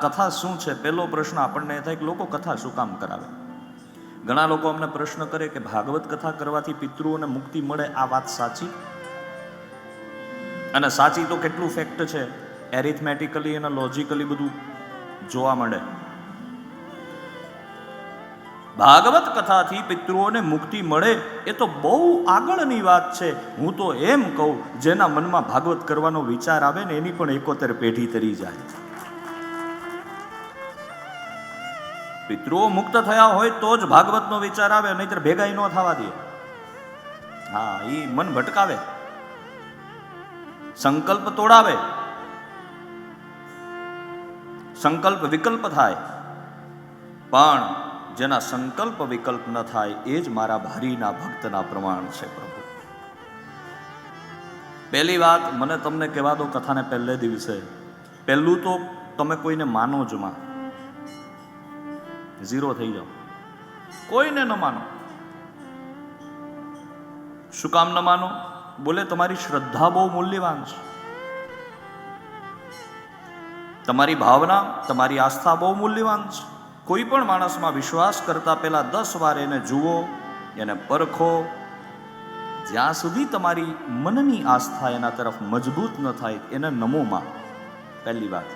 કથા શું છે? પહેલો પ્રશ્ન આપણને એ થાય કે લોકો કથા શું કામ કરાવે? ઘણા લોકો અમને પ્રશ્ન કરે કે ભાગવત કથા કરવાથી પિતૃઓને મુક્તિ મળે, આ વાત સાચી? અને સાચી તો કેટલું ફેક્ટ છે, એરિથમેટિકલી અને લોજિકલી બધું જોવા મળે. ભાગવત કથાથી પિતૃઓને મુક્તિ મળે એ તો બહુ આગળની વાત છે. હું તો એમ કહું, જેના મનમાં ભાગવત કરવાનો વિચાર આવે ને એની પણ 71 પેઢી તરી જાય. પિતૃઓ મુક્ત થયા હોય તો જ ભાગવતનો વિચાર આવે, નહીતર ભેગા ન થવા દે. હા, એ મન ભટકાવે, સંકલ્પ તોડાવે, સંકલ્પ વિકલ્પ થાય. પણ જેના સંકલ્પ વિકલ્પ ન થાય એ જ મારા ભારીના ભક્તના પ્રમાણ છે પ્રભુ. પહેલી વાત મને તમને કહેવા દો, કથાને પહેલે દિવસે પહેલું તો તમે કોઈને માનો જ માં, ઝીરો થઈ જાઓ. કોઈને ન માનો. શું કામ ન માનો? બોલે તમારી શ્રદ્ધા બહુ મૂલ્યવાન છે, તમારી ભાવના, તમારી આસ્થા બહુ મૂલ્યવાન છે. કોઈ પણ માણસમાં વિશ્વાસ કરતા પહેલા 10 વાર એને જુઓ, એને પરખો. જ્યાં સુધી તમારી મનની આસ્થા એના તરફ મજબૂત ન થાય એને નમો માં, પહેલી વાત.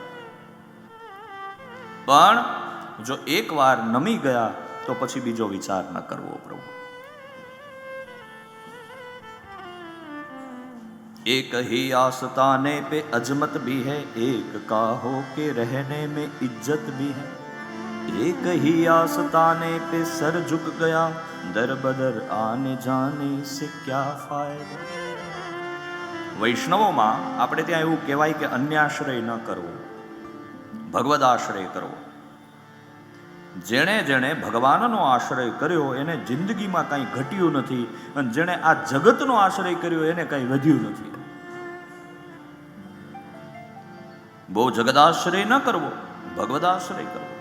પણ જો એક વાર નમી ગયા તો પછી બીજો વિચાર ન કરવો પ્રભુ. एक ही आस्ताने पे अजमत भी है, एक का हो के रहने में इज्जत भी है. एक ही आस्ताने पे सर झुक गया, दर बदर आने जाने से क्या फायदा. વૈષ્ણવોમાં આપણે ત્યાં એવું કહેવાય કે અન્યાશ્રય ન કરવો, ભગવદ આશ્રય કરવો. જેણે જેણે ભગવાનનો આશ્રય કર્યો એને જિંદગીમાં કંઈ ઘટ્યું નથી, અને જેણે આ જગતનો આશ્રય કર્યો એને કંઈ વધ્યું નથી. બહુ જગદાશ્રય ન કરવો, ભગવદાશ્રય કરવો.